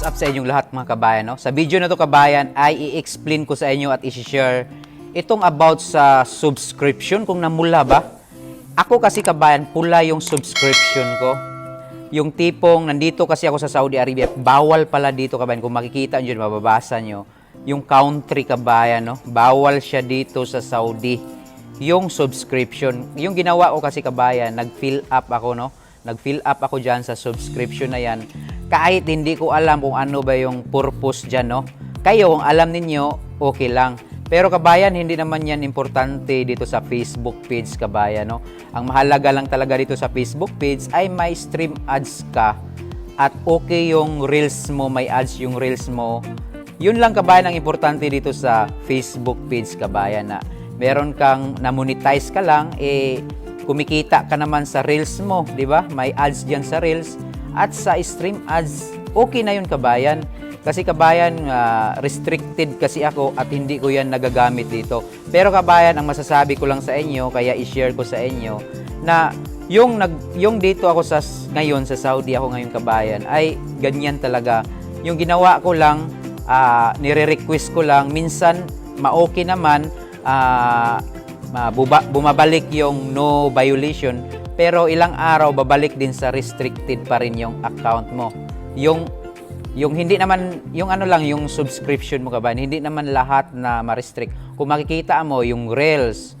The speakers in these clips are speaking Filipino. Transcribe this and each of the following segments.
up sa inyong lahat mga kabayan. No? Sa video na to kabayan ay i-explain ko sa inyo at i-share itong about sa subscription kung namula ba. Ako kasi kabayan, pula yung subscription ko. Yung tipong nandito kasi ako sa Saudi Arabia, bawal pala dito kabayan. Kung makikita nyo, mababasa nyo, yung country kabayan, no? Bawal siya dito sa Saudi. Yung subscription. Yung ginawa ko kasi kabayan, nag-fill up ako, no? Nag-fill up ako dyan sa subscription na yan. Kahit hindi ko alam kung ano ba yung purpose dyan, no? Kayo, kung alam ninyo, okay lang. Pero kabayan, hindi naman yan importante dito sa Facebook page kabayan, no? Ang mahalaga lang talaga dito sa Facebook page ay may stream ads ka at okay yung reels mo, may ads yung reels mo. Yun lang kabayan ang importante dito sa Facebook page kabayan na meron kang na-monetize ka lang, kumikita ka naman sa reels mo, di ba? May ads diyan sa reels at sa stream ads, okay na yun kabayan. Kasi kabayan, restricted kasi ako at hindi ko yan nagagamit dito. Pero kabayan, ang masasabi ko lang sa inyo, kaya i-share ko sa inyo, na yung dito ako ngayon sa Saudi ako ngayon kabayan, ay ganyan talaga. Yung ginawa ko lang, nire-request ko lang, minsan ma-okay naman, bumabalik yung no violation, pero ilang araw babalik din sa restricted pa rin yung account mo. Yung hindi naman, yung ano lang, yung subscription mo kabayan, hindi naman lahat na ma-restrict. Kung makikita mo, yung reels,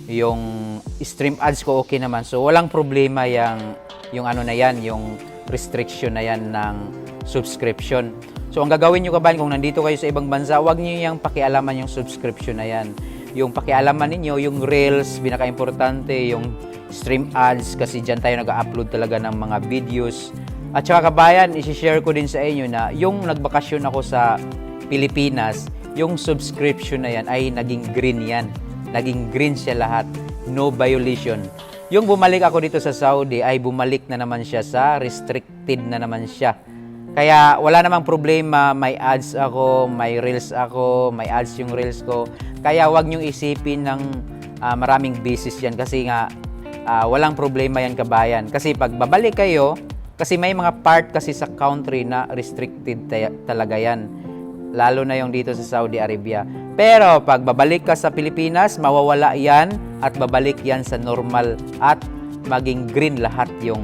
yung stream ads ko okay naman. So, walang problema yung ano na yan, yung restriction na yan ng subscription. So, ang gagawin nyo kabayan, kung nandito kayo sa ibang bansa, huwag nyo yung pakialaman yung subscription na yan. Yung pakialaman ninyo, yung reels, pinaka-importante, yung stream ads, kasi dyan tayo nag-upload talaga ng mga videos. At saka kabayan, isi-share ko din sa inyo na yung nagbakasyon ako sa Pilipinas, yung subscription na yan ay naging green yan. Naging green siya lahat. No violation. Yung bumalik ako dito sa Saudi ay bumalik na naman siya sa restricted na naman siya. Kaya wala namang problema, may ads ako, may reels ako, may ads yung reels ko. Kaya wag niyong isipin ng maraming business yan kasi nga walang problema yan kabayan. Kasi pag babalik kayo, kasi may mga part kasi sa country na restricted talaga yan. Lalo na yung dito sa Saudi Arabia. Pero pag babalik ka sa Pilipinas, mawawala yan at babalik yan sa normal at maging green lahat yung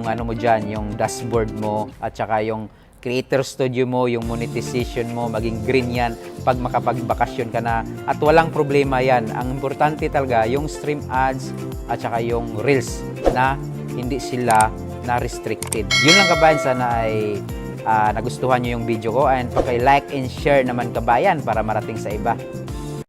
ano mo dyan, yung dashboard mo at saka yung creator studio mo, yung monetization mo, maging green yan pag makapagbakasyon ka na at walang problema yan. Ang importante talaga yung stream ads at saka yung reels na hindi sila na restricted. Yun lang kabayan, sana ay nagustuhan nyo yung video ko and paki-like and share naman kabayan para marating sa iba.